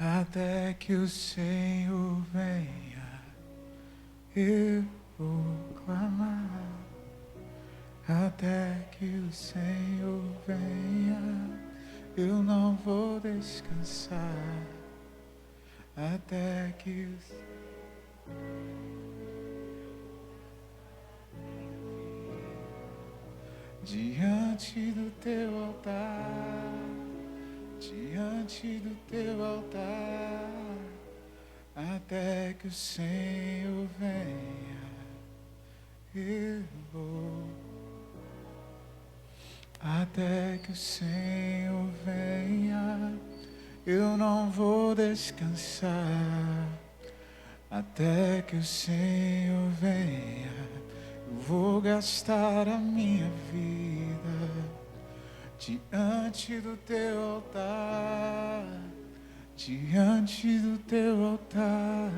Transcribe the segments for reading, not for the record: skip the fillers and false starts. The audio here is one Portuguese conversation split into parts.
Até que o Senhor venha, eu vou clamar. Até que o Senhor venha, eu não vou descansar. Até que o diante do teu altar, diante do teu altar, até que o Senhor venha, eu vou. Até que o Senhor venha, eu não vou descansar. Até que o Senhor venha, eu vou gastar a minha vida diante do teu altar, diante do teu altar.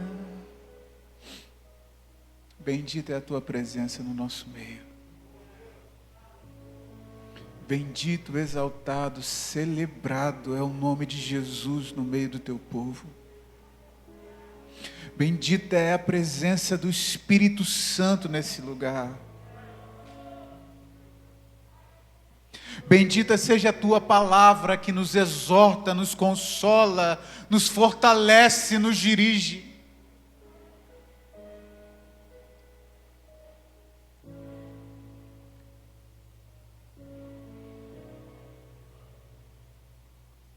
Bendita é a tua presença no nosso meio. Bendito, exaltado, celebrado é o nome de Jesus no meio do teu povo. Bendita é a presença do Espírito Santo nesse lugar. Bendita seja a tua palavra que nos exorta, nos consola, nos fortalece, nos dirige.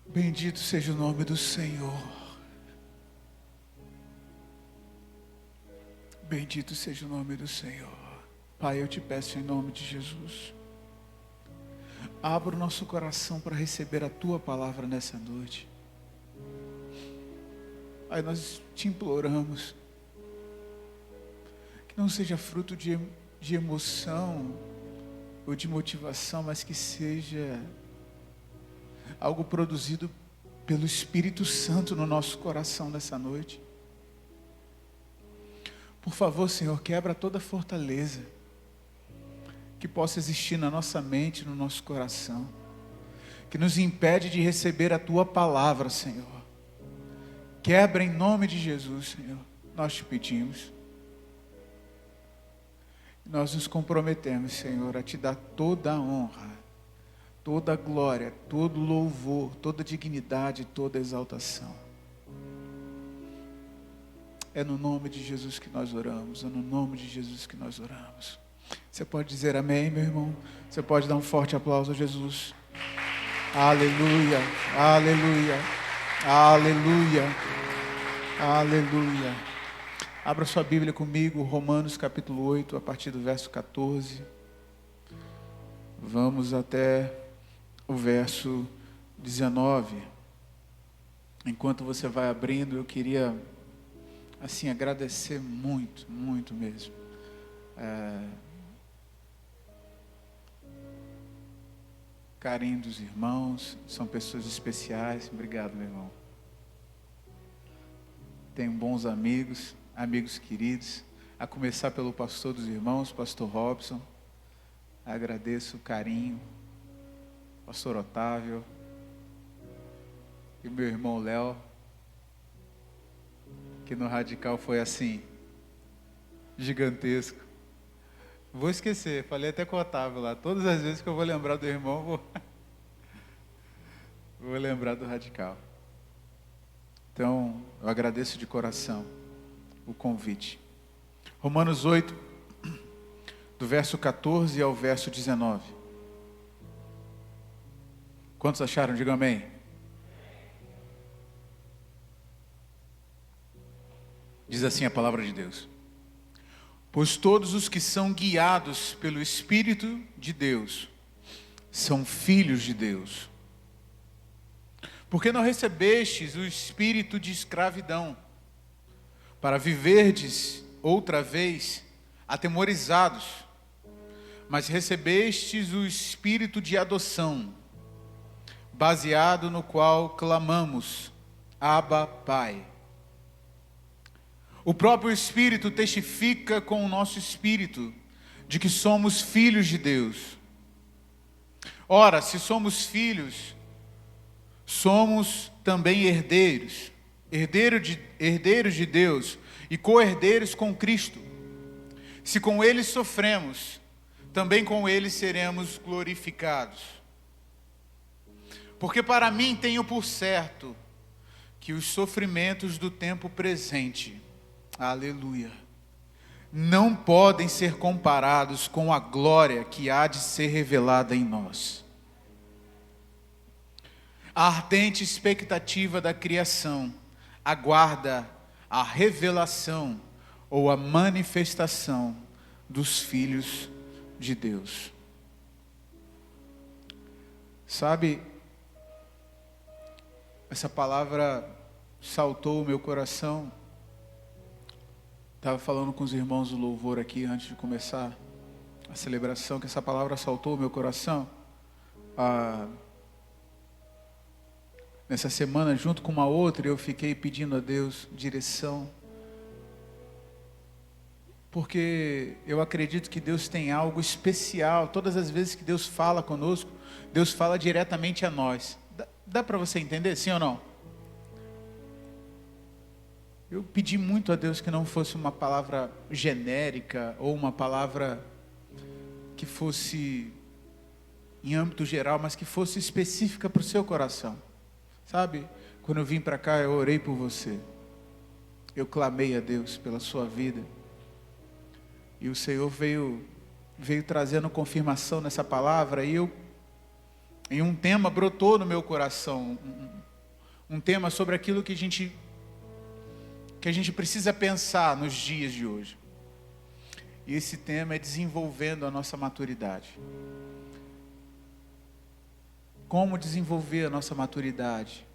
Bendito seja o nome do Senhor. Bendito seja o nome do Senhor. Pai, eu te peço em nome de Jesus. Abra o nosso coração para receber a tua palavra nessa noite. Pai, nós te imploramos que não seja fruto de emoção ou de motivação, mas que seja algo produzido pelo Espírito Santo no nosso coração nessa noite. Por favor, Senhor, quebra toda fortaleza que possa existir na nossa mente, no nosso coração, que nos impede de receber a tua palavra, Senhor. Quebra em nome de Jesus, Senhor. Nós te pedimos. Nós nos comprometemos, Senhor, a te dar toda a honra, toda a glória, todo louvor, toda a dignidade, toda a exaltação. É no nome de Jesus que nós oramos, é no nome de Jesus que nós oramos. Você pode dizer amém, meu irmão? Você pode dar um forte aplauso a Jesus. Aleluia, aleluia, aleluia, aleluia. Abra sua Bíblia comigo, Romanos capítulo 8, a partir do verso 14. Vamos até o verso 19. Enquanto você vai abrindo, eu queria assim agradecer muito, muito mesmo. Carinho dos irmãos, são pessoas especiais. Obrigado, meu irmão. Tenho bons amigos, amigos queridos, a começar pelo pastor dos irmãos, pastor Robson. Agradeço o carinho, pastor Otávio e meu irmão Léo, que no Radical foi assim, gigantesco. Vou esquecer, falei até com o Otávio lá, todas as vezes que eu vou lembrar do irmão, vou lembrar do Radical. Então, eu agradeço de coração o convite. Romanos 8, do verso 14 ao verso 19. Quantos acharam? Digam amém. Diz assim a palavra de Deus: pois todos os que são guiados pelo Espírito de Deus são filhos de Deus. Porque não recebestes o espírito de escravidão, para viverdes outra vez atemorizados, mas recebestes o espírito de adoção, baseado no qual clamamos, Abba, Pai. O próprio Espírito testifica com o nosso espírito de que somos filhos de Deus. Ora, se somos filhos, somos também herdeiros, herdeiros de Deus e co-herdeiros com Cristo. Se com Ele sofremos, também com Ele seremos glorificados. Porque para mim tenho por certo que os sofrimentos do tempo presente, aleluia, não podem ser comparados com a glória que há de ser revelada em nós. A ardente expectativa da criação aguarda a revelação ou a manifestação dos filhos de Deus. Sabe, essa palavra saltou o meu coração. Estava falando com os irmãos do louvor aqui antes de começar a celebração, que essa palavra saltou o meu coração. Nessa semana, junto com uma outra, eu fiquei pedindo a Deus direção, porque eu acredito que Deus tem algo especial. Todas as vezes que Deus fala conosco, Deus fala diretamente a nós. Dá para você entender, sim ou não? Eu pedi muito a Deus que não fosse uma palavra genérica ou uma palavra que fosse em âmbito geral, mas que fosse específica para o seu coração. Sabe, quando eu vim para cá, eu orei por você. Eu clamei a Deus pela sua vida. E o Senhor veio trazendo confirmação nessa palavra. E um tema brotou no meu coração. Um tema sobre aquilo que a gente precisa pensar nos dias de hoje. E esse tema é desenvolvendo a nossa maturidade. Como desenvolver a nossa maturidade?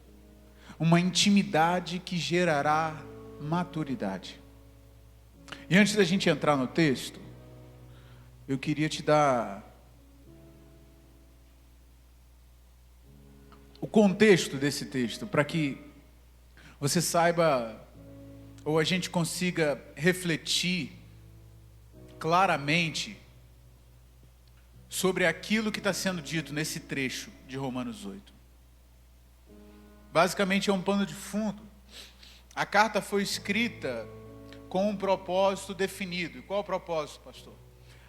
Uma intimidade que gerará maturidade. E antes da gente entrar no texto, eu queria te dar o contexto desse texto, para que você saiba, ou a gente consiga refletir claramente sobre aquilo que está sendo dito nesse trecho de Romanos 8. Basicamente é um pano de fundo. A carta foi escrita com um propósito definido. E qual o propósito, pastor?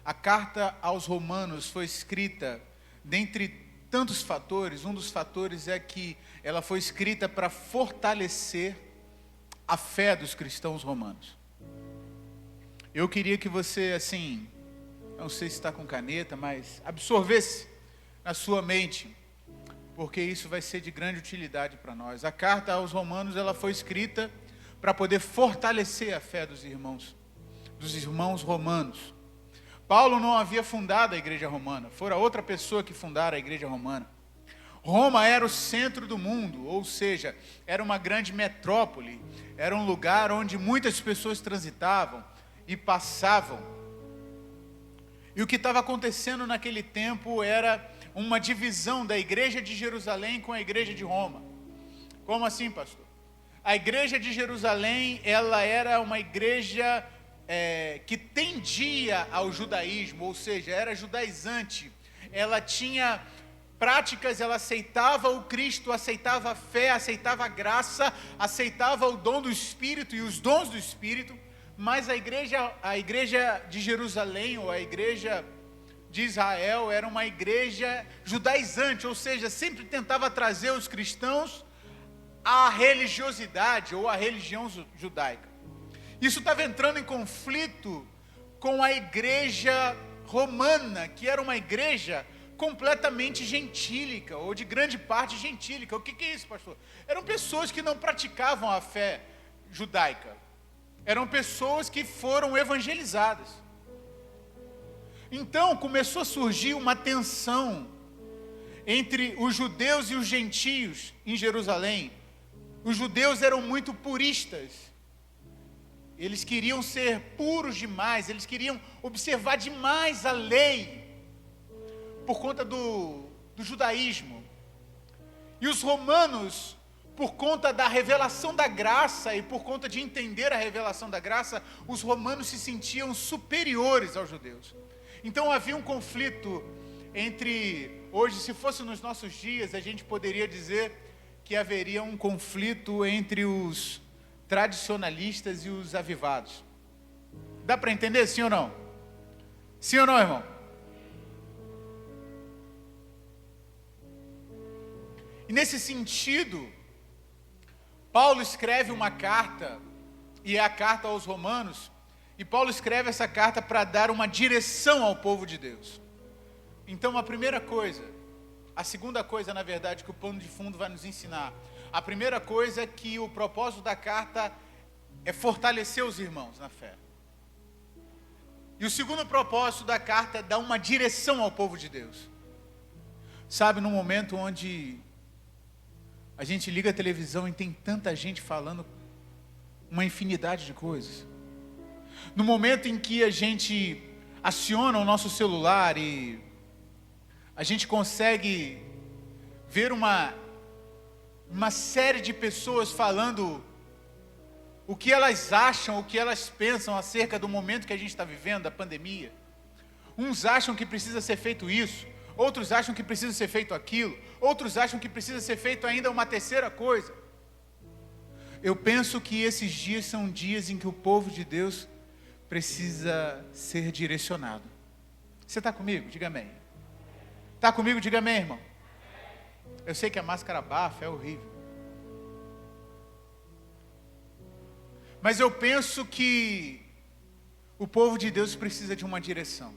A carta aos Romanos foi escrita, dentre tantos fatores, um dos fatores é que ela foi escrita para fortalecer a fé dos cristãos romanos. Eu queria que você, assim, não sei se está com caneta, mas absorvesse na sua mente, porque isso vai ser de grande utilidade para nós. A carta aos Romanos, ela foi escrita para poder fortalecer a fé dos irmãos romanos. Paulo não havia fundado a igreja romana, fora outra pessoa que fundara a igreja romana. Roma era o centro do mundo, ou seja, era uma grande metrópole, era um lugar onde muitas pessoas transitavam e passavam. E o que estava acontecendo naquele tempo era uma divisão da igreja de Jerusalém com a igreja de Roma. Como assim, pastor? A igreja de Jerusalém, ela era uma igreja que tendia ao judaísmo, ou seja, era judaizante. Ela tinha práticas, ela aceitava o Cristo, aceitava a fé, aceitava a graça, aceitava o dom do Espírito e os dons do Espírito. Mas a igreja de Jerusalém, ou a igreja de Israel, era uma igreja judaizante, ou seja, sempre tentava trazer os cristãos à religiosidade ou à religião judaica. Isso estava entrando em conflito com a igreja romana, que era uma igreja completamente gentílica, ou de grande parte gentílica. O que é isso, pastor? Eram pessoas que não praticavam a fé judaica. Eram pessoas que foram evangelizadas. Então começou a surgir uma tensão entre os judeus e os gentios em Jerusalém. Os judeus eram muito puristas. Eles queriam ser puros demais, eles queriam observar demais a lei, por conta do judaísmo. E os romanos, por conta da revelação da graça e por conta de entender a revelação da graça, os romanos se sentiam superiores aos judeus. Então havia um conflito entre, hoje, se fosse nos nossos dias, a gente poderia dizer que haveria um conflito entre os tradicionalistas e os avivados. Dá para entender, sim ou não? Sim ou não, irmão? E nesse sentido, Paulo escreve uma carta, e é a carta aos Romanos, e Paulo escreve essa carta para dar uma direção ao povo de Deus. Então, a segunda coisa, na verdade, que o pano de fundo vai nos ensinar. A primeira coisa é que o propósito da carta é fortalecer os irmãos na fé. E o segundo propósito da carta é dar uma direção ao povo de Deus. Sabe, num momento onde a gente liga a televisão e tem tanta gente falando uma infinidade de coisas. No momento em que a gente aciona o nosso celular e a gente consegue ver uma série de pessoas falando o que elas acham, o que elas pensam acerca do momento que a gente está vivendo, da pandemia. Uns acham que precisa ser feito isso, outros acham que precisa ser feito aquilo, outros acham que precisa ser feito ainda uma terceira coisa. Eu penso que esses dias são dias em que o povo de Deus precisa ser direcionado. Você está comigo? Diga amém. Está comigo? Diga amém, irmão. Eu sei que a máscara abafa, é horrível. Mas eu penso que o povo de Deus precisa de uma direção.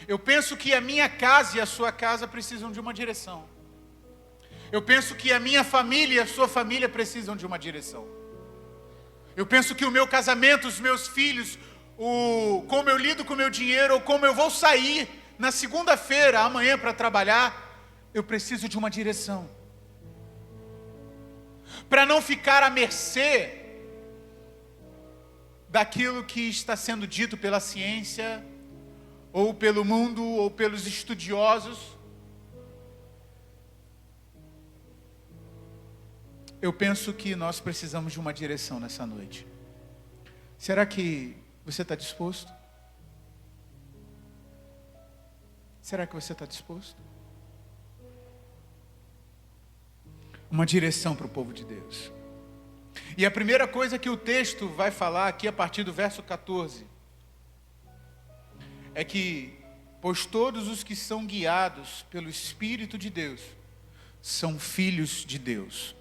Eu penso que a minha casa e a sua casa precisam de uma direção. Eu penso que a minha família e a sua família precisam de uma direção. Eu penso que o meu casamento, os meus filhos, como eu lido com o meu dinheiro, ou como eu vou sair na segunda-feira, amanhã, para trabalhar, eu preciso de uma direção. Para não ficar à mercê daquilo que está sendo dito pela ciência, ou pelo mundo, ou pelos estudiosos. Eu penso que nós precisamos de uma direção nessa noite. Será que você está disposto? Será que você está disposto? Uma direção para o povo de Deus. E a primeira coisa que o texto vai falar aqui a partir do verso 14 é que, pois todos os que são guiados pelo Espírito de Deus são filhos de Deus.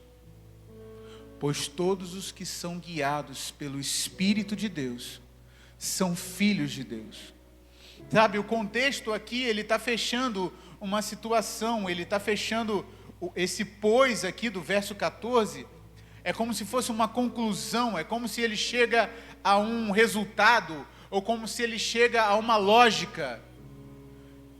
Pois todos os que são guiados pelo Espírito de Deus são filhos de Deus. Sabe, o contexto aqui, ele está fechando uma situação, ele está fechando esse pois aqui do verso 14, é como se fosse uma conclusão, é como se ele chega a um resultado, ou como se ele chega a uma lógica.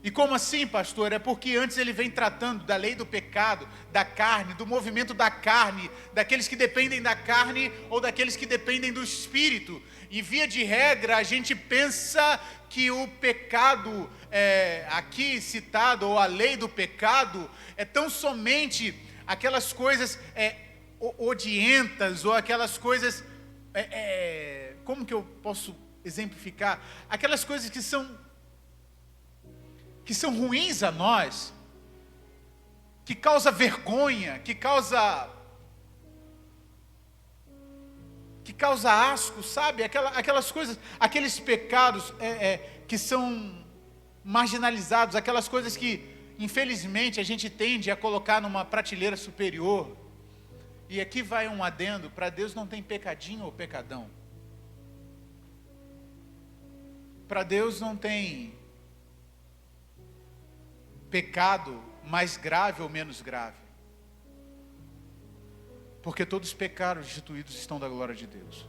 E como assim, pastor? É porque antes ele vem tratando da lei do pecado, da carne, do movimento da carne, daqueles que dependem da carne ou daqueles que dependem do Espírito. E via de regra, a gente pensa que o pecado, aqui citado, ou a lei do pecado, é tão somente aquelas coisas odientas, ou aquelas coisas, como que eu posso exemplificar? Aquelas coisas que são ruins a nós, que causa vergonha, que causa asco, sabe? Aquelas coisas, aqueles pecados que são marginalizados, aquelas coisas que, infelizmente, a gente tende a colocar numa prateleira superior. E aqui vai um adendo: para Deus não tem pecadinho ou pecadão. Para Deus não tem pecado mais grave ou menos grave, porque todos os pecados destituídos estão da glória de Deus.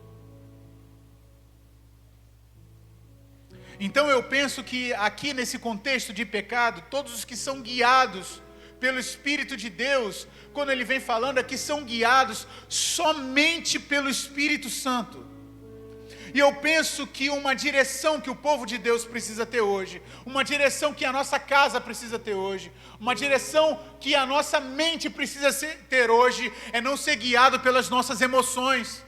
Então eu penso que aqui nesse contexto de pecado, todos os que são guiados pelo Espírito de Deus, quando ele vem falando aqui, são guiados somente pelo Espírito Santo. E eu penso que uma direção que o povo de Deus precisa ter hoje, uma direção que a nossa casa precisa ter hoje, uma direção que a nossa mente precisa ter hoje, é não ser guiado pelas nossas emoções.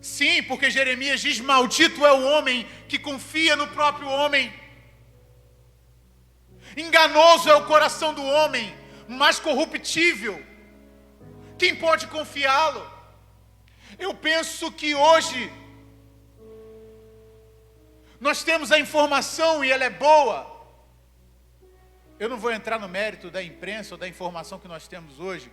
Sim, porque Jeremias diz: maldito é o homem que confia no próprio homem. Enganoso é o coração do homem, mais corruptível. Quem pode confiá-lo? Eu penso que hoje nós temos a informação e ela é boa. Eu não vou entrar no mérito da imprensa ou da informação que nós temos hoje,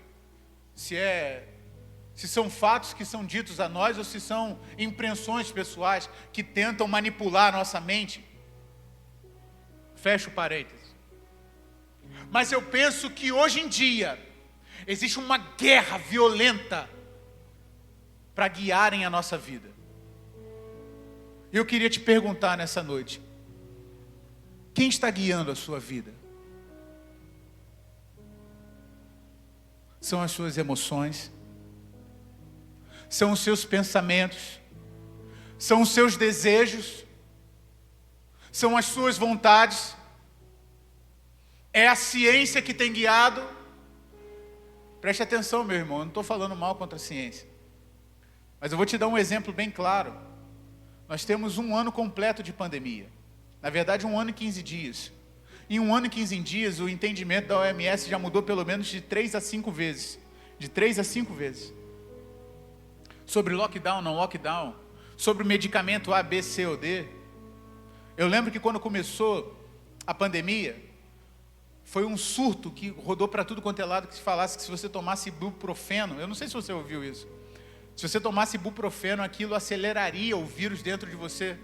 se são fatos que são ditos a nós ou se são impressões pessoais que tentam manipular a nossa mente. Fecho parênteses. Mas eu penso que hoje em dia existe uma guerra violenta para guiarem a nossa vida. Eu queria te perguntar nessa noite: quem está guiando a sua vida? São as suas emoções? São os seus pensamentos? São os seus desejos? São as suas vontades? É a ciência que tem guiado? Preste atenção, meu irmão, eu não estou falando mal contra a ciência. Mas eu vou te dar um exemplo bem claro. Nós temos um ano completo de pandemia. Na verdade, 1 ano e 15 dias. Em 1 ano e 15 dias, o entendimento da OMS já mudou pelo menos de 3 a 5 vezes. De 3 a 5 vezes. Sobre lockdown, não lockdown. Sobre o medicamento A, B, C ou D. Eu lembro que quando começou a pandemia, foi um surto que rodou para tudo quanto é lado, que se falasse que se você tomasse ibuprofeno, eu não sei se você ouviu isso, se você tomasse ibuprofeno, aquilo aceleraria o vírus dentro de você.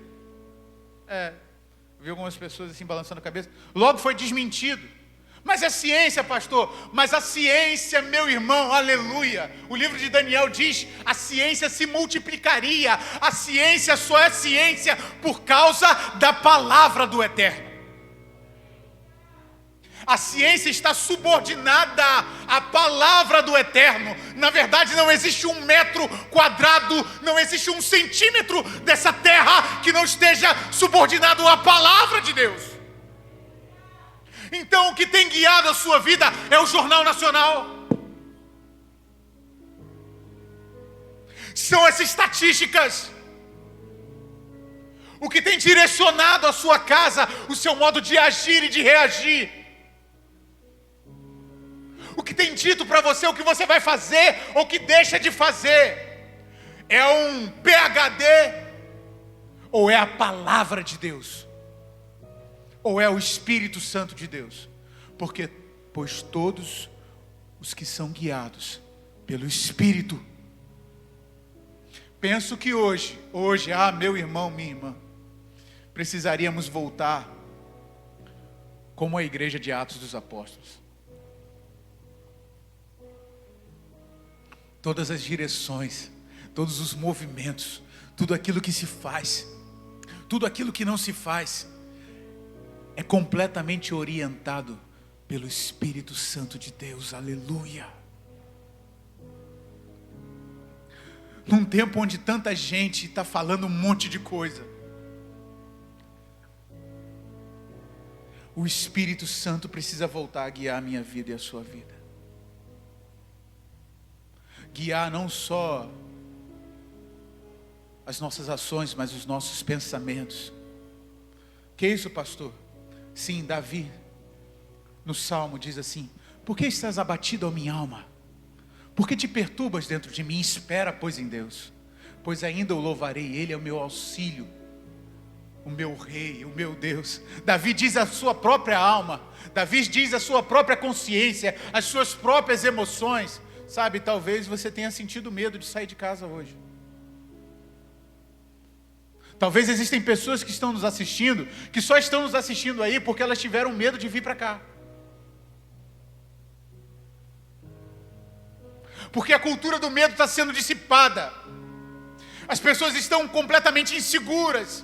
Vi algumas pessoas assim balançando a cabeça. Logo foi desmentido. Mas é ciência, pastor. Mas a ciência, meu irmão, aleluia. O livro de Daniel diz: a ciência se multiplicaria. A ciência só é ciência por causa da palavra do Eterno. A ciência está subordinada à palavra do Eterno. Na verdade, não existe 1 metro quadrado, não existe 1 centímetro dessa terra que não esteja subordinado à palavra de Deus. Então, o que tem guiado a sua vida é o Jornal Nacional. São as estatísticas. O que tem direcionado a sua casa, o seu modo de agir e de reagir. O que tem dito para você o que você vai fazer ou que deixa de fazer. É um PhD ou é a palavra de Deus? Ou é o Espírito Santo de Deus? Pois todos os que são guiados pelo Espírito. Penso que hoje, meu irmão, minha irmã, precisaríamos voltar como a igreja de Atos dos Apóstolos. Todas as direções, todos os movimentos, tudo aquilo que se faz, tudo aquilo que não se faz, é completamente orientado pelo Espírito Santo de Deus, aleluia. Num tempo onde tanta gente está falando um monte de coisa, o Espírito Santo precisa voltar a guiar a minha vida e a sua vida. Guiar não só as nossas ações, mas os nossos pensamentos. Que isso, pastor? Sim, Davi, no Salmo diz assim: por que estás abatido, ó minha alma? Por que te perturbas dentro de mim? Espera, pois, em Deus, pois ainda o louvarei, Ele é o meu auxílio, o meu rei, o meu Deus. Davi diz a sua própria alma, Davi diz a sua própria consciência, as suas próprias emoções. Sabe, talvez você tenha sentido medo de sair de casa hoje. Talvez existem pessoas que estão nos assistindo, que só estão nos assistindo aí porque elas tiveram medo de vir para cá. Porque a cultura do medo está sendo dissipada. As pessoas estão completamente inseguras.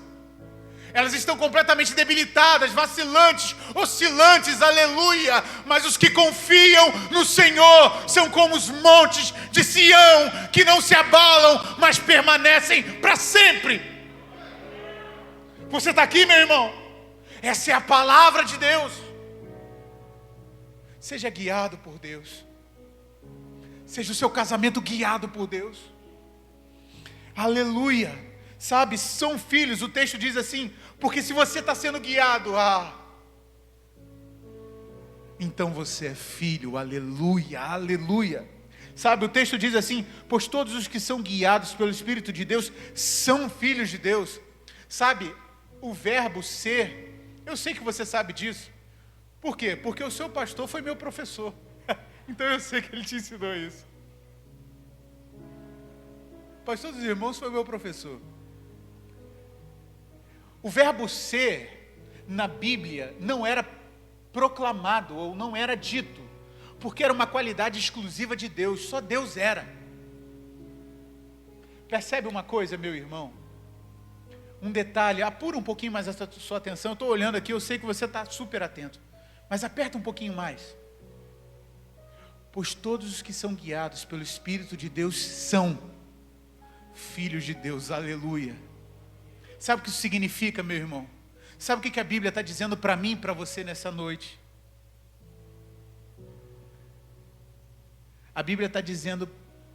Elas estão completamente debilitadas, vacilantes, oscilantes, aleluia. Mas os que confiam no Senhor são como os montes de Sião, que não se abalam, mas permanecem para sempre. Você está aqui, meu irmão? Essa é a palavra de Deus. Seja guiado por Deus. Seja o seu casamento guiado por Deus. Aleluia. Sabe, são filhos, o texto diz assim: porque se você está sendo guiado então você é filho, aleluia, aleluia. Sabe, o texto diz assim: pois todos os que são guiados pelo Espírito de Deus são filhos de Deus. Sabe, o verbo ser, eu sei que você sabe disso. Por quê? Porque o seu pastor foi meu professor. Então eu sei que ele te ensinou isso. O pastor dos irmãos foi meu professor. O verbo ser, na Bíblia, não era proclamado ou não era dito, porque era uma qualidade exclusiva de Deus, só Deus era. Percebe uma coisa, meu irmão? Um detalhe, apura um pouquinho mais essa sua atenção. Eu estou olhando aqui, eu sei que você está super atento, mas aperta um pouquinho mais. Pois todos os que são guiados pelo Espírito de Deus são filhos de Deus, aleluia. Sabe o que isso significa, meu irmão? Sabe o que a Bíblia está dizendo para mim e para você nessa noite? A Bíblia está dizendo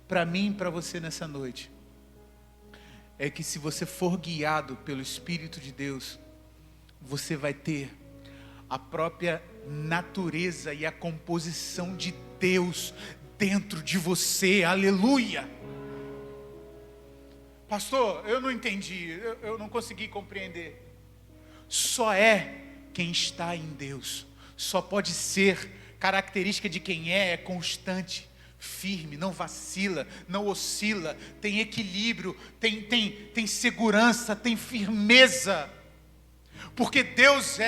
para mim e para você nessa noite, é que se você for guiado pelo Espírito de Deus, você vai ter a própria natureza e a composição de Deus dentro de você, aleluia. Pastor, eu não entendi, eu não consegui compreender. Só é quem está em Deus, só pode ser, característica de quem é constante, firme, não vacila, não oscila, tem equilíbrio, tem segurança, tem firmeza, porque Deus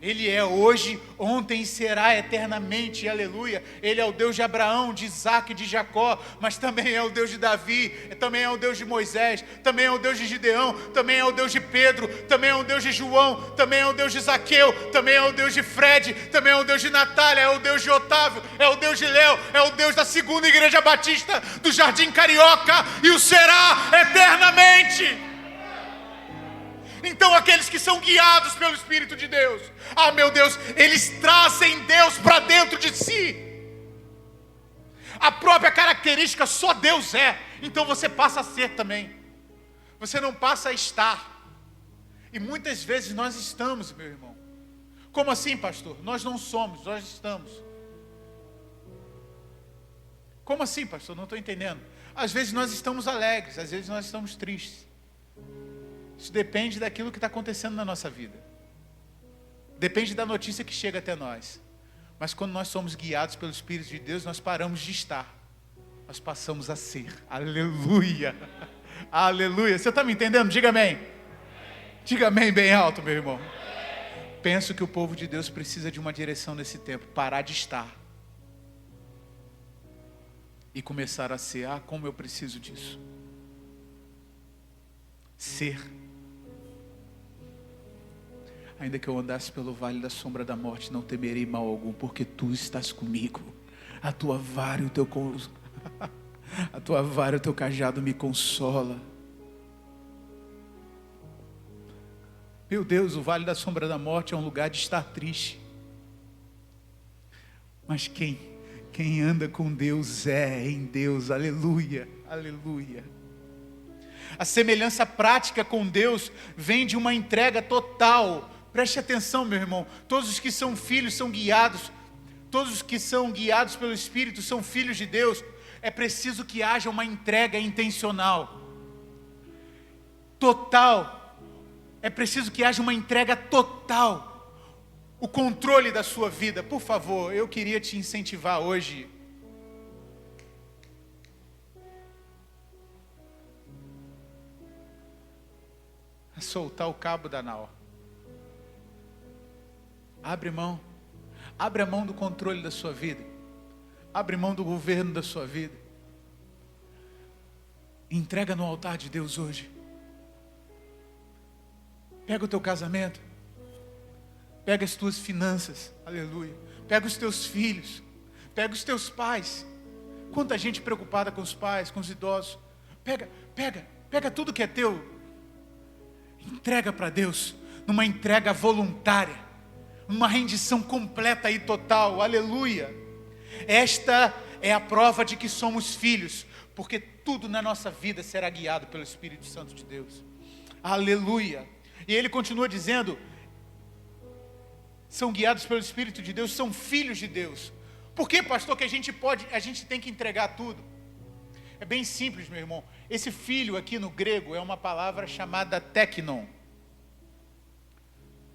Ele é hoje, ontem e será eternamente, aleluia. Ele é o Deus de Abraão, de Isaac e de Jacó, mas também é o Deus de Davi, também é o Deus de Moisés, também é o Deus de Gideão, também é o Deus de Pedro, também é o Deus de João, também é o Deus de Zaqueu, também é o Deus de Fred, também é o Deus de Natália, é o Deus de Otávio, é o Deus de Léo, é o Deus da segunda igreja batista do Jardim Carioca, e o será eternamente. Então aqueles que são guiados pelo Espírito de Deus, meu Deus, eles trazem Deus para dentro de si. A própria característica só Deus é. Então você passa a ser também. Você não passa a estar. E muitas vezes nós estamos, meu irmão. Como assim, pastor? Nós não somos, nós estamos. Como assim, pastor? Não estou entendendo. Às vezes nós estamos alegres, às vezes nós estamos tristes. Isso depende daquilo que está acontecendo na nossa vida. Depende da notícia que chega até nós. Mas quando nós somos guiados pelo Espírito de Deus, nós paramos de estar. Nós passamos a ser. Aleluia. Aleluia. Você está me entendendo? Diga amém. Diga amém bem alto, meu irmão. Penso que o povo de Deus precisa de uma direção nesse tempo. Parar de estar. E começar a ser. Como eu preciso disso. Ser. Ainda que eu andasse pelo vale da sombra da morte, não temerei mal algum, porque tu estás comigo. A tua vara e o teu a tua vara e o teu cajado me consola. Meu Deus, o vale da sombra da morte é um lugar de estar triste. Mas quem anda com Deus é em Deus, aleluia, aleluia. A semelhança prática com Deus vem de uma entrega total. Preste atenção, meu irmão. Todos os que são filhos são guiados. Todos os que são guiados pelo Espírito são filhos de Deus. É preciso que haja uma entrega intencional. Total. É preciso que haja uma entrega total. O controle da sua vida. Por favor, eu queria te incentivar hoje. A soltar o cabo da nau. Abre mão. Abre a mão do controle da sua vida. Abre mão do governo da sua vida. Entrega no altar de Deus hoje. Pega o teu casamento. Pega as tuas finanças. Aleluia. Pega os teus filhos. Pega os teus pais. Quanta gente preocupada com os pais, com os idosos. Pega tudo que é teu. Entrega para Deus. Numa entrega voluntária. Uma rendição completa e total, aleluia. Esta é a prova de que somos filhos, porque tudo na nossa vida será guiado pelo Espírito Santo de Deus, aleluia. E ele continua dizendo, são guiados pelo Espírito de Deus, são filhos de Deus. Por que, pastor, que a gente tem que entregar tudo? É bem simples, meu irmão. Esse filho aqui no grego é uma palavra chamada teknon.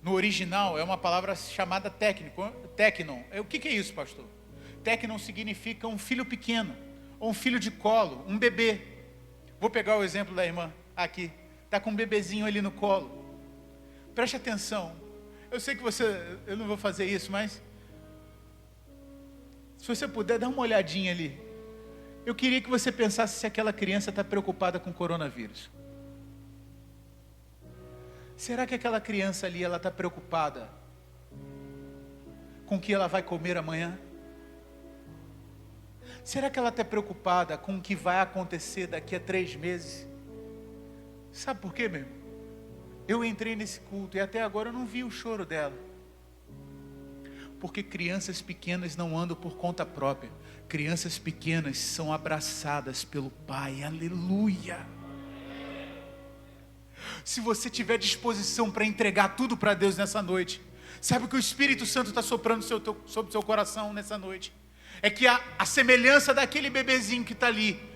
No original é uma palavra chamada teknon. O que é isso, pastor? Teknon significa um filho pequeno, ou um filho de colo, um bebê. Vou pegar o exemplo da irmã aqui. Está com um bebezinho ali no colo. Preste atenção. Eu sei que eu não vou fazer isso, mas se você puder, dá uma olhadinha ali. Eu queria que você pensasse se aquela criança está preocupada com o coronavírus. Será que aquela criança ali, ela está preocupada com o que ela vai comer amanhã? Será que ela está preocupada com o que vai acontecer daqui a 3 meses? Sabe por quê, meu irmão? Eu entrei nesse culto e até agora eu não vi o choro dela. Porque crianças pequenas não andam por conta própria. Crianças pequenas são abraçadas pelo Pai. Aleluia! Se você tiver disposição para entregar tudo para Deus nessa noite, sabe o que o Espírito Santo está soprando sobre o seu coração nessa noite? É que a semelhança daquele bebezinho que está ali,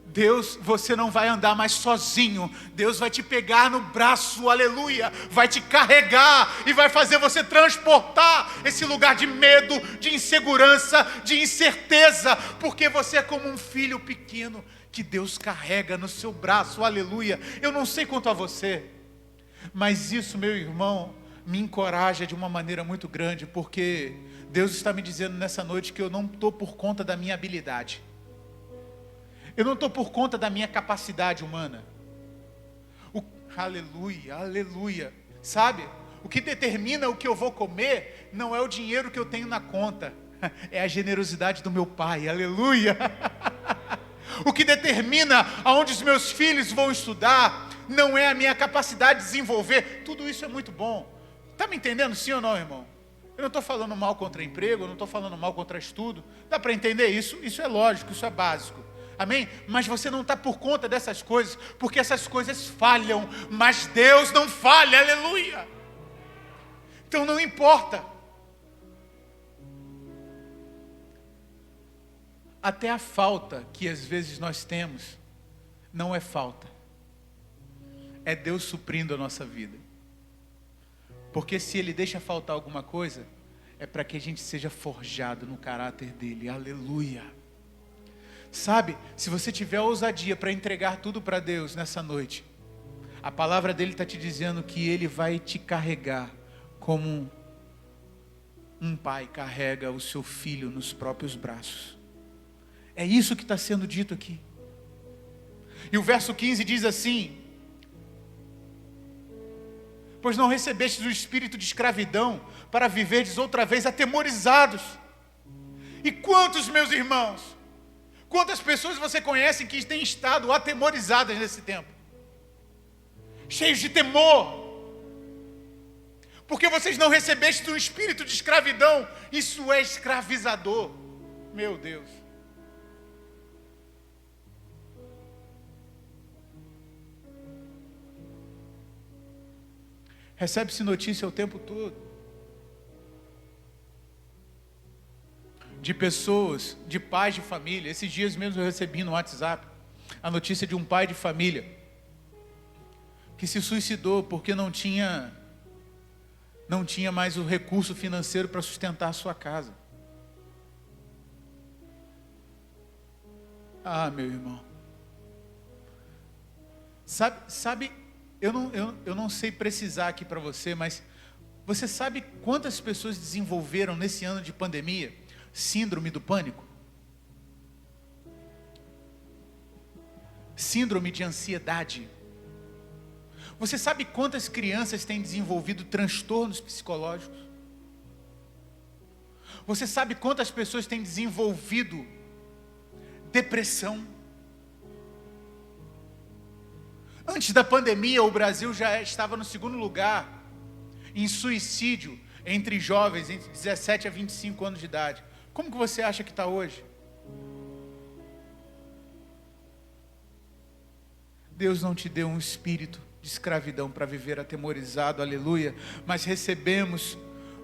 Deus, você não vai andar mais sozinho. Deus vai te pegar no braço, aleluia, vai te carregar e vai fazer você transportar esse lugar de medo, de insegurança, de incerteza, porque você é como um filho pequeno que Deus carrega no seu braço, aleluia. Eu não sei quanto a você, mas isso, meu irmão, me encoraja de uma maneira muito grande, porque Deus está me dizendo nessa noite que eu não estou por conta da minha habilidade. Eu não estou por conta da minha capacidade humana. Aleluia, aleluia. Sabe, o que determina o que eu vou comer não é o dinheiro que eu tenho na conta, é a generosidade do meu Pai, aleluia. O que determina aonde os meus filhos vão estudar não é a minha capacidade de desenvolver. Tudo isso é muito bom. Está me entendendo, sim ou não, irmão? Eu não estou falando mal contra emprego, eu não estou falando mal contra estudo. Dá para entender isso? Isso é lógico, isso é básico. Amém? Mas você não está por conta dessas coisas, porque essas coisas falham, mas Deus não falha, aleluia. Então não importa. Até a falta que às vezes nós temos, não é falta. É Deus suprindo a nossa vida. Porque se Ele deixa faltar alguma coisa, é para que a gente seja forjado no caráter dEle, aleluia. Sabe, se você tiver ousadia para entregar tudo para Deus nessa noite, a palavra dEle está te dizendo que Ele vai te carregar como um pai carrega o seu filho nos próprios braços. É isso que está sendo dito aqui. E o verso 15 diz assim: pois não recebestes o espírito de escravidão para viverdes outra vez atemorizados. E quantos, meus irmãos, quantas pessoas você conhece que têm estado atemorizadas nesse tempo? Cheios de temor. Porque vocês não recebestes um espírito de escravidão. Isso é escravizador. Meu Deus. Recebe-se notícia o tempo todo de pessoas, de pais de família. Esses dias mesmo eu recebi no WhatsApp a notícia de um pai de família que se suicidou porque não tinha mais o recurso financeiro para sustentar a sua casa. Ah, meu irmão. Sabe, eu não sei precisar aqui para você, mas você sabe quantas pessoas desenvolveram nesse ano de pandemia síndrome do pânico? Síndrome de ansiedade. Você sabe quantas crianças têm desenvolvido transtornos psicológicos? Você sabe quantas pessoas têm desenvolvido depressão? Antes da pandemia, o Brasil já estava no 2º lugar em suicídio entre jovens entre 17 a 25 anos de idade. Como que você acha que está hoje? Deus não te deu um espírito de escravidão para viver atemorizado, aleluia, mas recebemos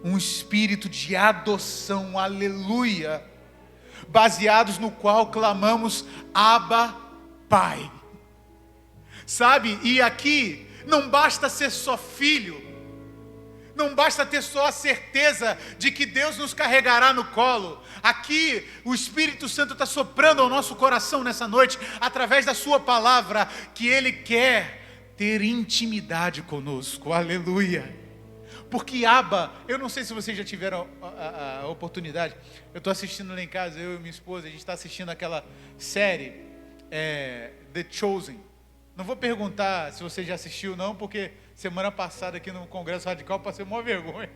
um espírito de adoção, aleluia, baseados no qual clamamos Abba, Pai. Sabe, e aqui não basta ser só filho, não basta ter só a certeza de que Deus nos carregará no colo. Aqui o Espírito Santo está soprando ao nosso coração nessa noite, através da sua palavra, que Ele quer ter intimidade conosco, aleluia. Porque Abba, eu não sei se vocês já tiveram a oportunidade, eu estou assistindo lá em casa, eu e minha esposa, a gente está assistindo aquela série, The Chosen. Não vou perguntar se você já assistiu não, porque semana passada aqui no Congresso Radical passei uma vergonha.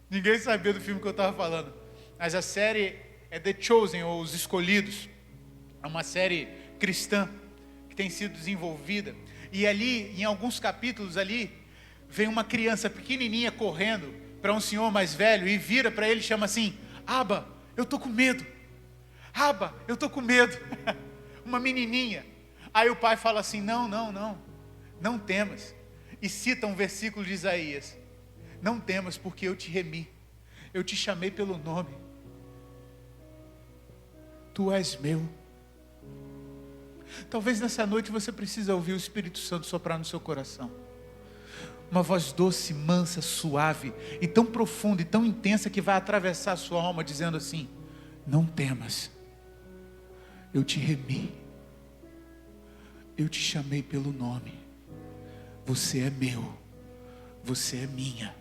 Ninguém sabia do filme que eu estava falando. Mas a série é The Chosen, ou Os Escolhidos. É uma série cristã que tem sido desenvolvida. E ali, em alguns capítulos ali, vem uma criança pequenininha correndo para um senhor mais velho e vira para ele e chama assim: Abba, eu estou com medo. Abba, eu estou com medo. Uma menininha. Aí o pai fala assim: não temas. E cita um versículo de Isaías: não temas, porque eu te remi, eu te chamei pelo nome, tu és meu. Talvez nessa noite você precise ouvir o Espírito Santo soprar no seu coração, uma voz doce, mansa, suave, e tão profunda e tão intensa, que vai atravessar a sua alma, dizendo assim: não temas, eu te remi, eu te chamei pelo nome, você é meu, você é minha.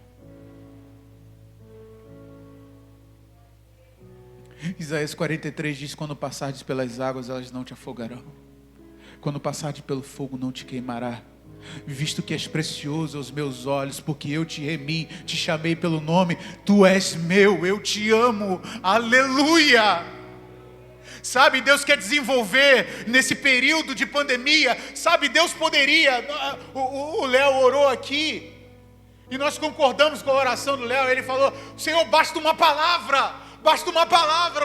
Isaías 43 diz: quando passares pelas águas, elas não te afogarão, quando passares pelo fogo, não te queimará, visto que és precioso aos meus olhos, porque eu te remi, te chamei pelo nome, tu és meu, eu te amo, aleluia. Sabe, Deus quer desenvolver nesse período de pandemia. Sabe, Deus poderia, o Léo orou aqui, e nós concordamos com a oração do Léo. Ele falou: Senhor, basta uma palavra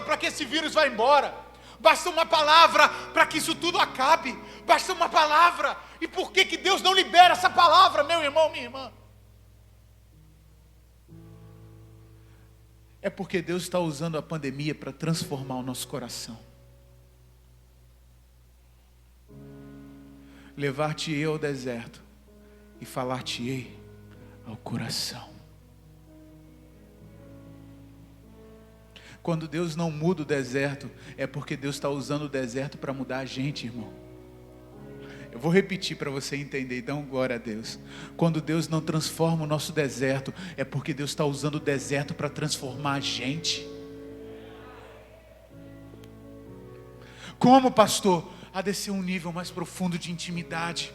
para que esse vírus vá embora, basta uma palavra para que isso tudo acabe, basta uma palavra. E por que Deus não libera essa palavra, meu irmão, minha irmã? É porque Deus está usando a pandemia para transformar o nosso coração. Levar-te-ei ao deserto e falar-te-ei ao coração. Quando Deus não muda o deserto, é porque Deus está usando o deserto para mudar a gente, irmão. Eu vou repetir para você entender, então glória a Deus. Quando Deus não transforma o nosso deserto, é porque Deus está usando o deserto para transformar a gente. Como, pastor? A descer um nível mais profundo de intimidade,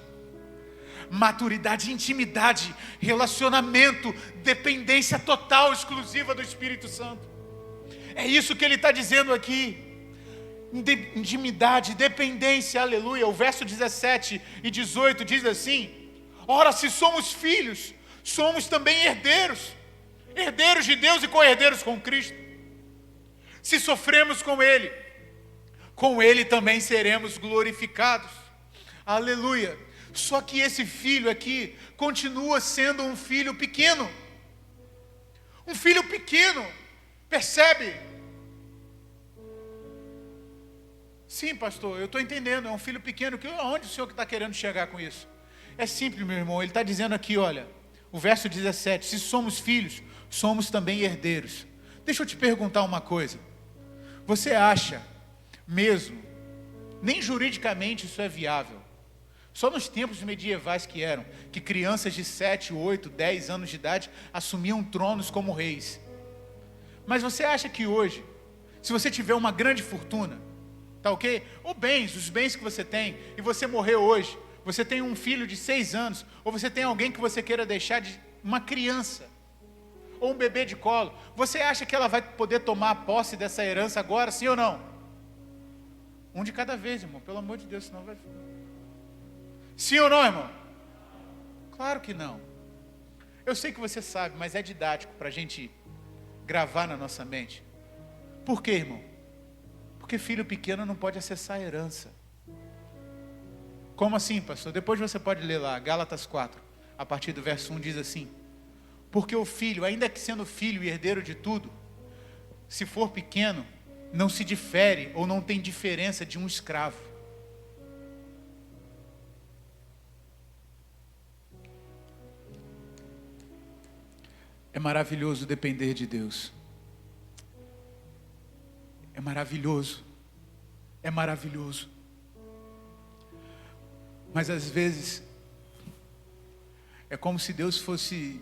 maturidade, intimidade, relacionamento, dependência total, exclusiva do Espírito Santo. É isso que ele está dizendo aqui. Intimidade, dependência, aleluia. O verso 17 e 18 diz assim: ora, se somos filhos, somos também herdeiros, herdeiros de Deus e co-herdeiros com Cristo. Se sofremos com Ele também seremos glorificados, aleluia. Só que esse filho aqui continua sendo um filho pequeno, percebe? Sim, pastor, eu estou entendendo, é um filho pequeno. Aonde o senhor está querendo chegar com isso? É simples, meu irmão. Ele está dizendo aqui, olha, o verso 17: se somos filhos, somos também herdeiros. Deixa eu te perguntar uma coisa. Você acha mesmo, nem juridicamente isso é viável, só nos tempos medievais que crianças de 7, 8, 10 anos de idade assumiam tronos como reis? Mas você acha que hoje, se você tiver uma grande fortuna, tá ok? Ou os bens que você tem, e você morreu hoje, você tem um filho de 6 anos, ou você tem alguém que você queira deixar, de uma criança, ou um bebê de colo, você acha que ela vai poder tomar posse dessa herança agora, sim ou não? Um de cada vez, irmão, pelo amor de Deus, senão vai... Sim ou não, irmão? Claro que não. Eu sei que você sabe, mas é didático para a gente gravar na nossa mente. Por quê, irmão? Porque filho pequeno não pode acessar a herança. Como assim, pastor? Depois você pode ler lá, Gálatas 4, a partir do verso 1 diz assim: Porque o filho, ainda que sendo filho e herdeiro de tudo, se for pequeno, não se difere ou não tem diferença de um escravo. É maravilhoso depender de Deus. É maravilhoso. É maravilhoso. Mas às vezes, é como se Deus fosse,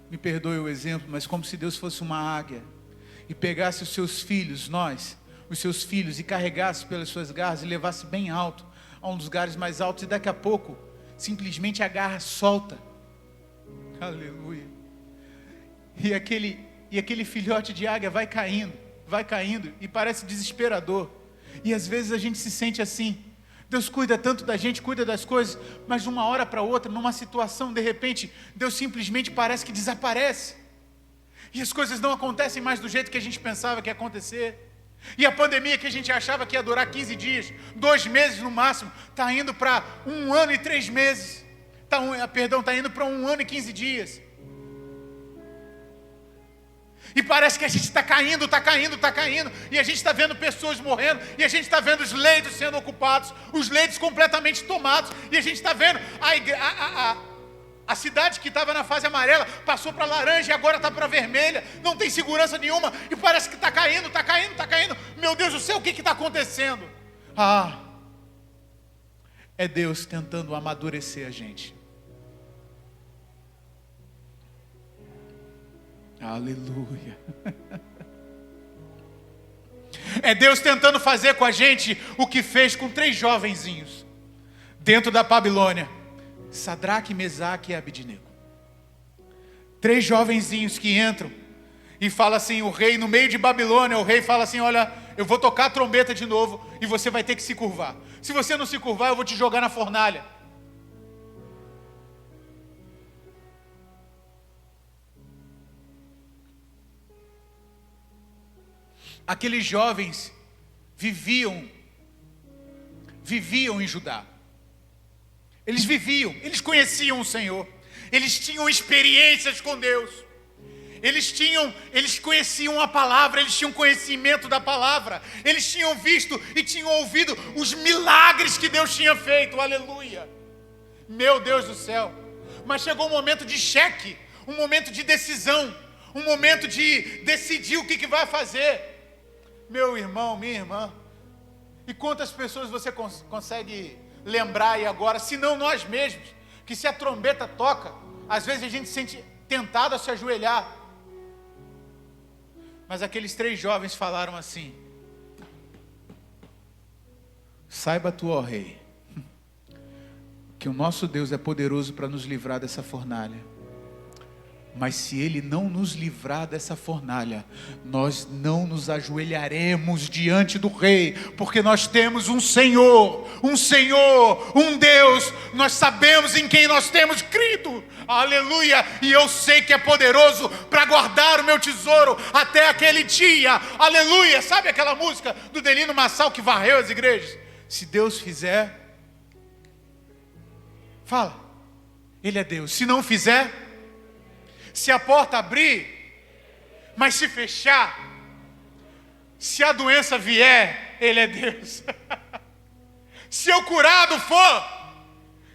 me perdoe o exemplo, mas como se Deus fosse uma águia e pegasse os seus filhos, os seus filhos, e carregasse pelas suas garras e levasse bem alto, a um dos lugares mais altos, e daqui a pouco, simplesmente a garra solta. Aleluia. E aquele filhote de águia vai caindo, e parece desesperador. E às vezes a gente se sente assim. Deus cuida tanto da gente, cuida das coisas, mas de uma hora para outra, numa situação, de repente, Deus simplesmente parece que desaparece. E as coisas não acontecem mais do jeito que a gente pensava que ia acontecer. E a pandemia que a gente achava que ia durar 15 dias, 2 meses no máximo, está indo para 1 ano e 3 meses. Está indo para 1 ano e 15 dias. E parece que a gente está caindo, e a gente está vendo pessoas morrendo, e a gente está vendo os leitos sendo ocupados, os leitos completamente tomados, e a gente está vendo a cidade que estava na fase amarela, passou para laranja e agora está para vermelha, não tem segurança nenhuma, e parece que está caindo, meu Deus do céu, o que está acontecendo? É Deus tentando amadurecer a gente. Aleluia. É Deus tentando fazer com a gente o que fez com 3 jovenzinhos dentro da Babilônia: Sadraque, Mesaque e Abednego. 3 jovenzinhos que entram e fala assim, o rei no meio de Babilônia, o rei fala assim: olha, eu vou tocar a trombeta de novo e você vai ter que se curvar. Se você não se curvar, eu vou te jogar na fornalha. Aqueles jovens viviam em Judá. Eles conheciam o Senhor. Eles tinham experiências com Deus. Eles conheciam a palavra, eles tinham conhecimento da palavra. Eles tinham visto e tinham ouvido os milagres que Deus tinha feito. Aleluia. Meu Deus do céu. Mas chegou um momento de cheque, um momento de decisão, um momento de decidir o que vai fazer. Meu irmão, minha irmã, e quantas pessoas você consegue lembrar aí agora, se não nós mesmos, que se a trombeta toca, às vezes a gente se sente tentado a se ajoelhar. Mas aqueles 3 jovens falaram assim: saiba tu, ó rei, que o nosso Deus é poderoso para nos livrar dessa fornalha. Mas se Ele não nos livrar dessa fornalha, nós não nos ajoelharemos diante do Rei, porque nós temos um Senhor, um Deus, nós sabemos em quem nós temos crido, aleluia, e eu sei que é poderoso para guardar o meu tesouro até aquele dia, aleluia. Sabe aquela música do Delino Massal que varreu as igrejas? Se Deus fizer, fala, Ele é Deus. Se não fizer, se a porta abrir, mas se fechar, se a doença vier, Ele é Deus. Se eu curado for,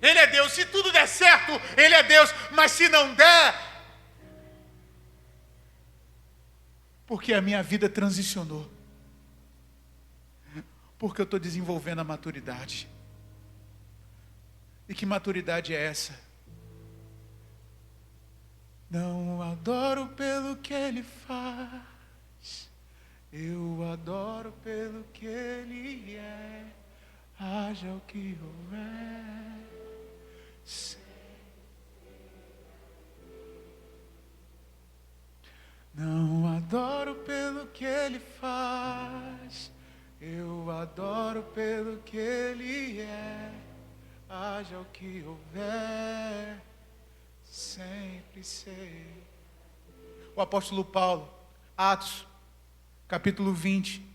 Ele é Deus. Se tudo der certo, Ele é Deus. Mas se não der, porque a minha vida transicionou, porque eu estou desenvolvendo a maturidade. E que maturidade é essa? Não adoro pelo que Ele faz, eu adoro pelo que Ele é, haja o que houver. Não adoro pelo que Ele faz, eu adoro pelo que Ele é, haja o que houver. Sempre sei. O apóstolo Paulo, Atos, capítulo 20,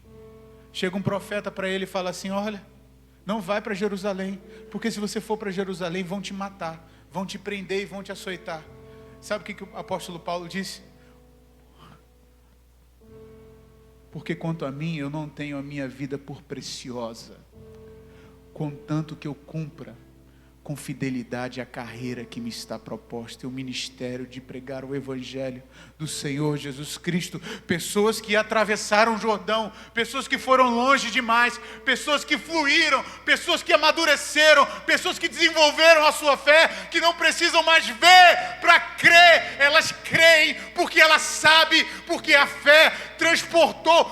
chega um profeta para ele e fala assim: olha, não vai para Jerusalém, porque se você for para Jerusalém vão te matar, vão te prender e vão te açoitar. Sabe o que o apóstolo Paulo disse? Porque quanto a mim, eu não tenho a minha vida por preciosa, contanto que eu cumpra com fidelidade a carreira que me está proposta, e o ministério de pregar o Evangelho do Senhor Jesus Cristo. Pessoas que atravessaram o Jordão, pessoas que foram longe demais, pessoas que fluíram, pessoas que amadureceram, pessoas que desenvolveram a sua fé, que não precisam mais ver para crer, elas creem porque elas sabem, porque a fé transportou,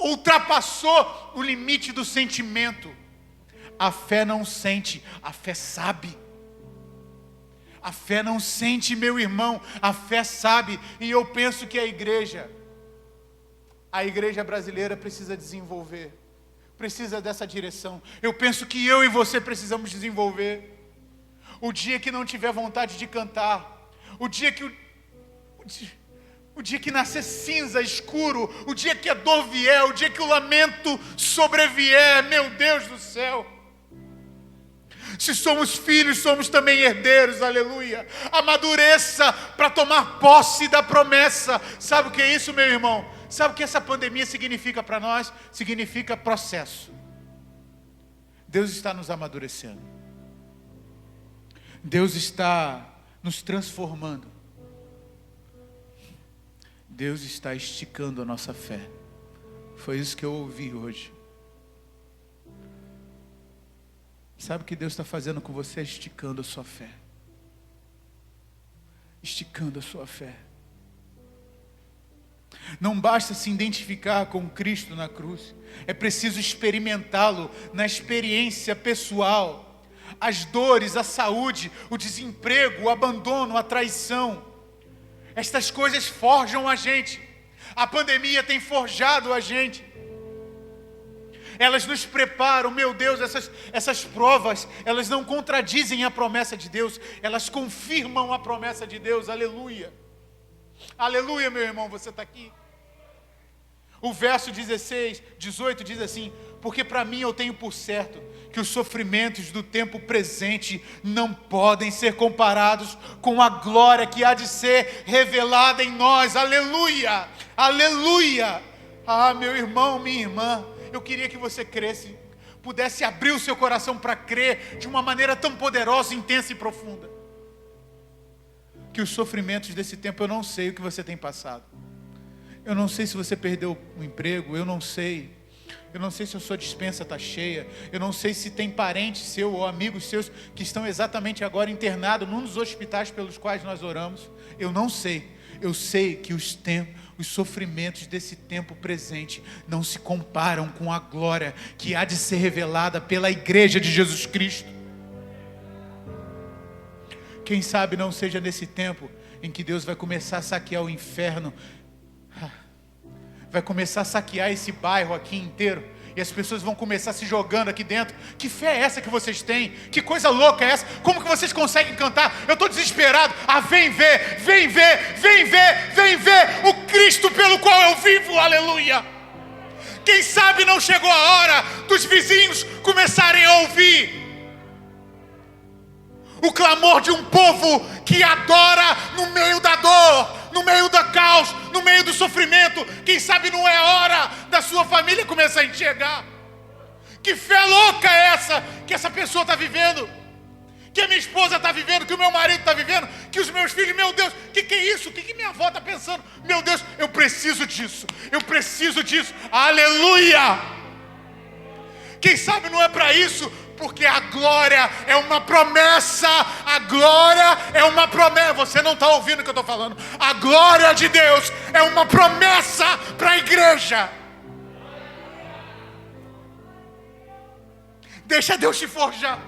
ultrapassou o limite do sentimento. A fé não sente, a fé sabe. A fé não sente, meu irmão, a fé sabe. E eu penso que a igreja brasileira precisa desenvolver, precisa dessa direção. Eu penso que eu e você precisamos desenvolver. O dia que não tiver vontade de cantar, o dia que nascer cinza, escuro, o dia que a dor vier, o dia que o lamento sobrevier, meu Deus do céu. Se somos filhos, somos também herdeiros, aleluia. Amadureça para tomar posse da promessa. Sabe o que é isso, meu irmão? Sabe o que essa pandemia significa para nós? Significa processo. Deus está nos amadurecendo. Deus está nos transformando. Deus está esticando a nossa fé. Foi isso que eu ouvi hoje. Sabe o que Deus está fazendo com você? Esticando a sua fé. Esticando a sua fé. Não basta se identificar com Cristo na cruz. É preciso experimentá-lo na experiência pessoal. As dores, a saúde, o desemprego, o abandono, a traição. Estas coisas forjam a gente. A pandemia tem forjado a gente. Elas nos preparam, meu Deus, essas provas, elas não contradizem a promessa de Deus, elas confirmam a promessa de Deus, aleluia. Aleluia, meu irmão, você está aqui? O verso 18 diz assim: porque para mim eu tenho por certo que os sofrimentos do tempo presente não podem ser comparados com a glória que há de ser revelada em nós, aleluia, aleluia. Ah, meu irmão, minha irmã, eu queria que você cresce, pudesse abrir o seu coração para crer de uma maneira tão poderosa, intensa e profunda. Que os sofrimentos desse tempo, eu não sei o que você tem passado. Eu não sei se você perdeu o emprego, eu não sei. Eu não sei se a sua despensa está cheia. Eu não sei se tem parentes seu ou amigos seus que estão exatamente agora internados num dos hospitais pelos quais nós oramos. Eu não sei. Eu sei que os sofrimentos desse tempo presente não se comparam com a glória que há de ser revelada pela igreja de Jesus Cristo. Quem sabe não seja nesse tempo em que Deus vai começar a saquear o inferno, vai começar a saquear esse bairro aqui inteiro, e as pessoas vão começar se jogando aqui dentro. Que fé é essa que vocês têm? Que coisa louca é essa? Como que vocês conseguem cantar? Eu estou desesperado. Ah, vem ver, vem ver, vem ver, vem ver o Cristo pelo qual eu vivo, aleluia. Quem sabe não chegou a hora dos vizinhos começarem a ouvir o clamor de um povo que adora no meio da dor, no meio do caos, no meio do sofrimento. Quem sabe não é hora da sua família começar a enxergar. Que fé louca é essa que essa pessoa está vivendo? Que a minha esposa está vivendo, que o meu marido está vivendo, que os meus filhos, meu Deus, que é isso? O que minha avó está pensando? Meu Deus, eu preciso disso, aleluia! Quem sabe não é para isso? Porque a glória é uma promessa, a glória é uma promessa. Você não está ouvindo o que eu estou falando. A glória de Deus é uma promessa para a igreja. Deixa Deus te forjar.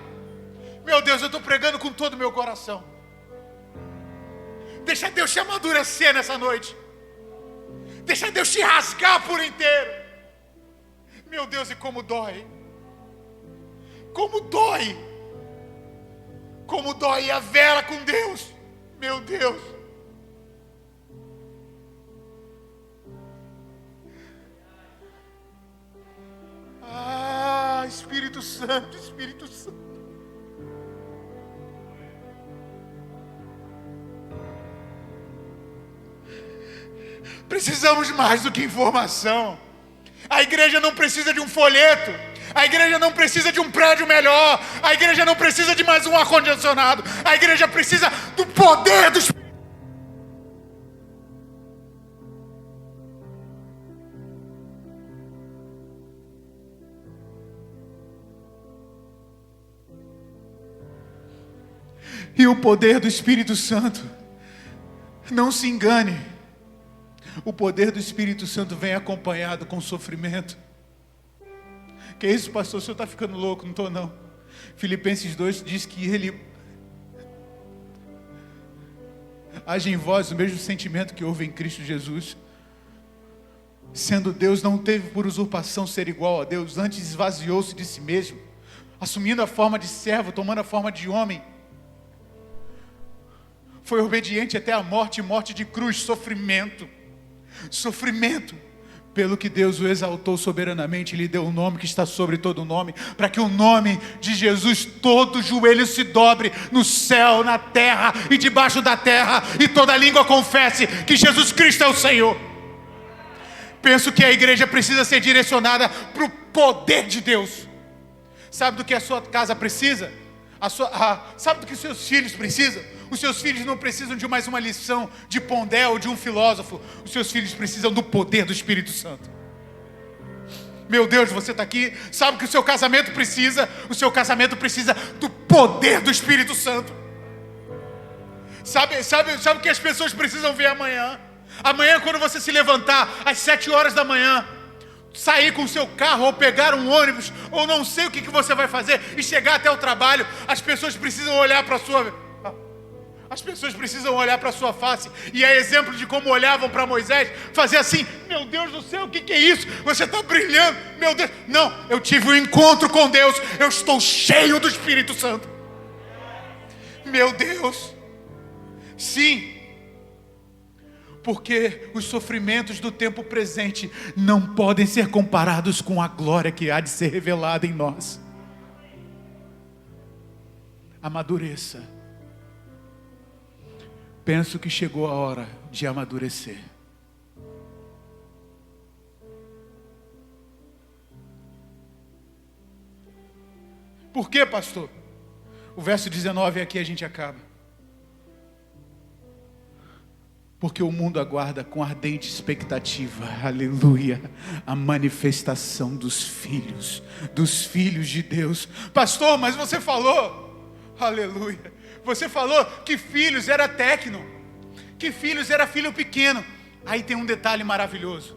Meu Deus, eu estou pregando com todo o meu coração. Deixa Deus te amadurecer nessa noite. Deixa Deus te rasgar por inteiro. Meu Deus, e como dói. Como dói. Como dói a vera com Deus. Meu Deus. Ah, Espírito Santo, Espírito Santo. Precisamos mais do que informação. A igreja não precisa de um folheto. A igreja não precisa de um prédio melhor. A igreja não precisa de mais um ar-condicionado. A igreja precisa do poder do Espírito. E o poder do Espírito Santo, não se engane, o poder do Espírito Santo vem acompanhado com sofrimento. Que isso, pastor? O senhor está ficando louco? Não estou, não. Filipenses 2 diz que ele age em vós o mesmo sentimento que houve em Cristo Jesus. Sendo Deus, não teve por usurpação ser igual a Deus, antes esvaziou-se de si mesmo, assumindo a forma de servo, tomando a forma de homem. Foi obediente até a morte, morte de cruz, sofrimento. Pelo que Deus o exaltou soberanamente, lhe deu um nome que está sobre todo nome, para que o nome de Jesus, todo joelho se dobre, no céu, na terra e debaixo da terra, e toda língua confesse que Jesus Cristo é o Senhor. Penso que a igreja precisa ser direcionada para o poder de Deus. Sabe do que a sua casa precisa? Sabe do que os seus filhos precisam? Os seus filhos não precisam de mais uma lição de Pondé ou de um filósofo. Os seus filhos precisam do poder do Espírito Santo. Meu Deus, você está aqui, sabe que o seu casamento precisa? O seu casamento precisa do poder do Espírito Santo. Sabe o que as pessoas precisam ver amanhã? Amanhã, quando você se levantar às 7 horas da manhã, sair com o seu carro ou pegar um ônibus, ou não sei o que você vai fazer, e chegar até o trabalho, as pessoas precisam olhar para a sua face, e é exemplo de como olhavam para Moisés, fazer assim: meu Deus do céu, o que é isso? Você está brilhando, meu Deus. Não, eu tive um encontro com Deus, eu estou cheio do Espírito Santo. Meu Deus, sim. Porque os sofrimentos do tempo presente não podem ser comparados com a glória que há de ser revelada em nós. Amadureça. Penso que chegou a hora de amadurecer. Por quê, pastor? O verso 19 aqui a gente acaba. Porque o mundo aguarda com ardente expectativa, aleluia, a manifestação dos filhos de Deus. Pastor, mas você falou, aleluia, você falou que filhos era tecno, que filhos era filho pequeno. Aí tem um detalhe maravilhoso.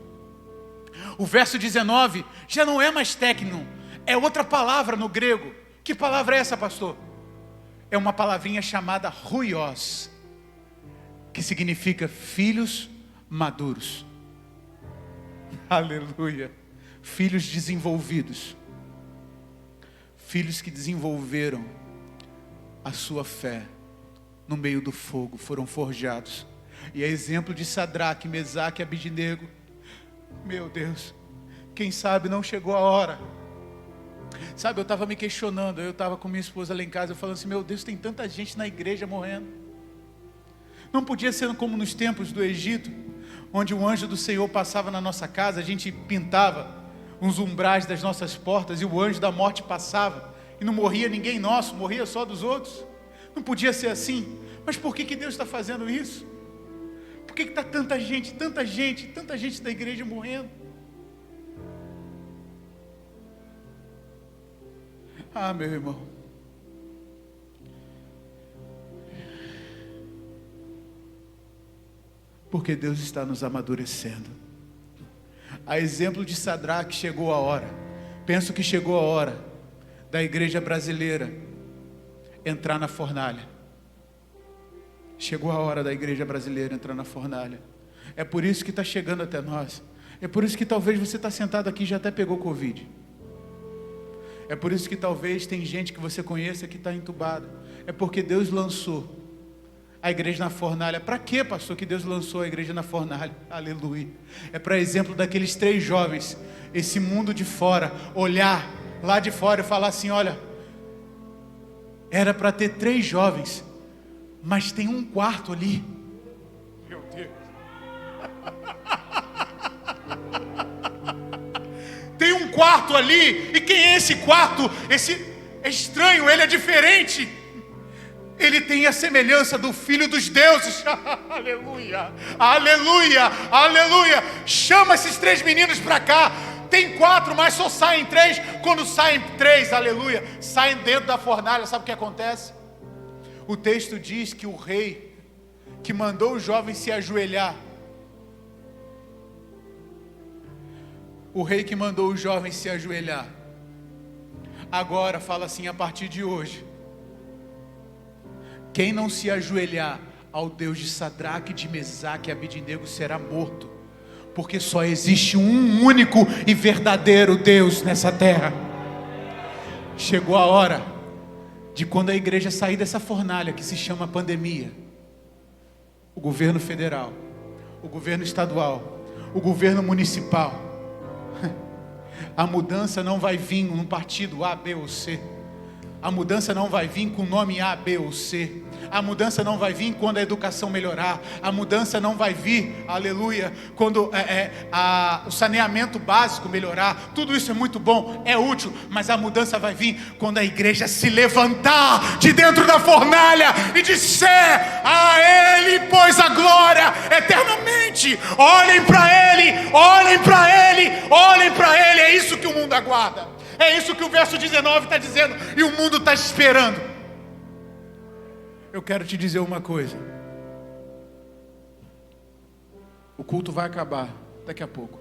O verso 19 já não é mais tecno, é outra palavra no grego. Que palavra é essa, pastor? É uma palavrinha chamada ruios, que significa filhos maduros. Aleluia. Filhos desenvolvidos. Filhos que desenvolveram a sua fé no meio do fogo, foram forjados. E é exemplo de Sadraque, Mesaque e Abidnego. Meu Deus, quem sabe não chegou a hora. Sabe, eu estava me questionando, eu estava com minha esposa lá em casa, eu falando assim: meu Deus, tem tanta gente na igreja morrendo. Não podia ser como nos tempos do Egito, onde o anjo do Senhor passava na nossa casa, a gente pintava uns umbrais das nossas portas e o anjo da morte passava e não morria ninguém nosso, morria só dos outros. Não podia ser assim. Mas por que Deus está fazendo isso? Por que está tanta gente da igreja morrendo? Ah, meu irmão, porque Deus está nos amadurecendo. A exemplo de Sadraque, chegou a hora, penso que chegou a hora da igreja brasileira entrar na fornalha. Chegou a hora da igreja brasileira entrar na fornalha. É por isso que está chegando até nós. É por isso que talvez você está sentado aqui e já até pegou Covid. É por isso que talvez tem gente que você conheça que está entubada. É porque Deus lançou a igreja na fornalha. Para quê, pastor, que Deus lançou a igreja na fornalha? Aleluia. É para exemplo daqueles 3 jovens, esse mundo de fora, olhar lá de fora e falar assim: olha, era para ter 3 jovens, mas tem um quarto ali. Meu Deus. quarto ali. E quem é esse quarto? Esse é estranho, ele é diferente. Ele tem a semelhança do Filho dos deuses. Aleluia, aleluia, aleluia. Chama esses 3 meninos para cá. Tem 4, mas só saem 3. Quando saem 3, aleluia, saem dentro da fornalha. Sabe o que acontece? O texto diz que o rei que mandou os jovens se ajoelhar, o rei que mandou os jovens se ajoelhar, agora fala assim: a partir de hoje, quem não se ajoelhar ao Deus de Sadraque, de Mesaque e Abidnego será morto, porque só existe um único e verdadeiro Deus nessa terra. Chegou a hora de, quando a igreja sair dessa fornalha que se chama pandemia, o governo federal, o governo estadual, o governo municipal, a mudança não vai vir num partido A, B ou C. A mudança não vai vir com o nome A, B ou C. A mudança não vai vir quando a educação melhorar. A mudança não vai vir, aleluia, quando o saneamento básico melhorar. Tudo isso é muito bom, é útil, mas a mudança vai vir quando a igreja se levantar de dentro da fornalha e disser: a Ele pois a glória eternamente. Olhem para Ele, olhem para Ele, olhem para Ele. É isso que o mundo aguarda. É isso que o verso 19 está dizendo, e o mundo está esperando. Eu quero te dizer uma coisa: o culto vai acabar daqui a pouco,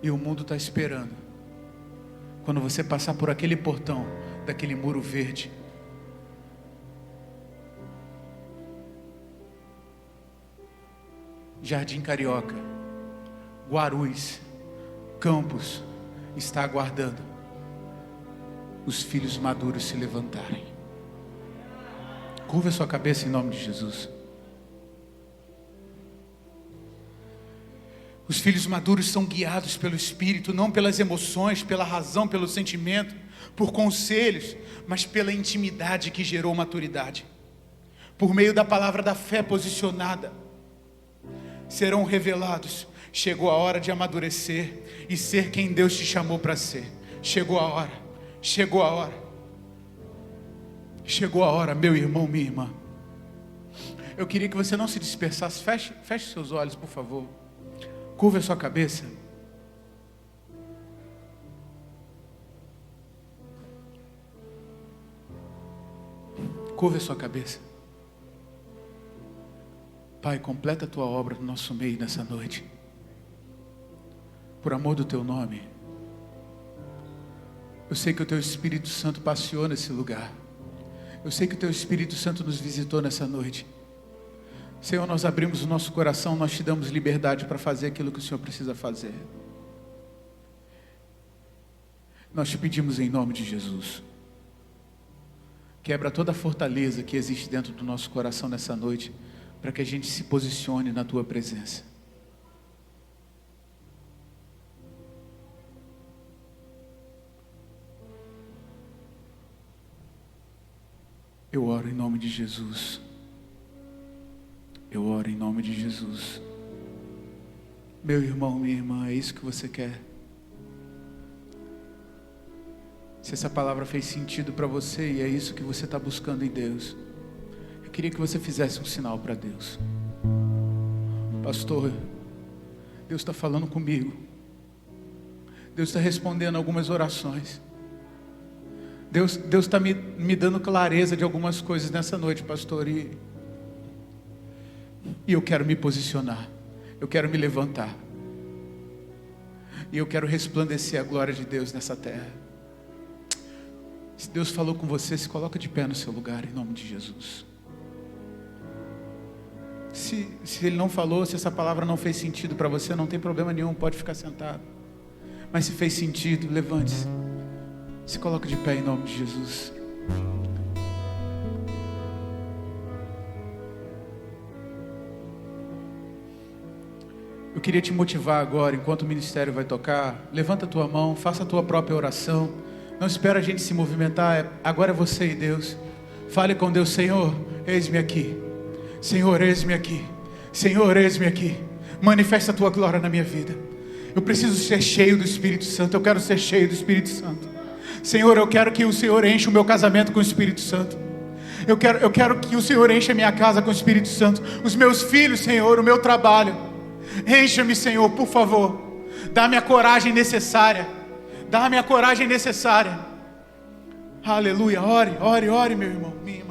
e o mundo está esperando quando você passar por aquele portão daquele muro verde. Jardim Carioca, Guarulhos, Campos está aguardando os filhos maduros se levantarem. Curva a sua cabeça em nome de Jesus. Os filhos maduros são guiados pelo Espírito, não pelas emoções, pela razão, pelo sentimento, por conselhos, mas pela intimidade que gerou maturidade. Por meio da palavra da fé posicionada, serão revelados. Chegou a hora de amadurecer e ser quem Deus te chamou para ser. Chegou a hora, chegou a hora, chegou a hora, meu irmão, minha irmã. Eu queria que você não se dispersasse. Feche seus olhos, por favor. Curva a sua cabeça. Curva a sua cabeça. Pai, completa a tua obra no nosso meio nessa noite. Por amor do teu nome. Eu sei que o teu Espírito Santo passeou nesse lugar. Eu sei que o teu Espírito Santo nos visitou nessa noite. Senhor, nós abrimos o nosso coração, nós te damos liberdade para fazer aquilo que o Senhor precisa fazer. Nós te pedimos em nome de Jesus. Quebra toda a fortaleza que existe dentro do nosso coração nessa noite, para que a gente se posicione na tua presença. Eu oro em nome de Jesus. Eu oro em nome de Jesus. Meu irmão, minha irmã, é isso que você quer? Se essa palavra fez sentido para você e é isso que você está buscando em Deus, eu queria que você fizesse um sinal para Deus. Pastor, Deus está falando comigo. Deus está respondendo algumas orações. Deus está me dando clareza de algumas coisas nessa noite, pastor, e eu quero me posicionar, eu quero me levantar, e eu quero resplandecer a glória de Deus nessa terra. Se Deus falou com você, se coloca de pé no seu lugar, em nome de Jesus. Se Ele não falou, se essa palavra não fez sentido para você, não tem problema nenhum, pode ficar sentado. Mas se fez sentido, levante-se. Se coloca de pé em nome de Jesus. Eu queria te motivar agora, enquanto o ministério vai tocar. Levanta a tua mão, faça a tua própria oração. Não espera a gente se movimentar. Agora é você e Deus. Fale com Deus: Senhor, eis-me aqui. Senhor, eis-me aqui. Senhor, eis-me aqui. Manifesta a tua glória na minha vida. Eu preciso ser cheio do Espírito Santo. Eu quero ser cheio do Espírito Santo. Senhor, eu quero que o Senhor encha o meu casamento com o Espírito Santo. Eu quero que o Senhor encha a minha casa com o Espírito Santo. Os meus filhos, Senhor, o meu trabalho. Encha-me, Senhor, por favor. Dá-me a coragem necessária. Dá-me a coragem necessária. Aleluia. Ore, meu irmão, minha irmã.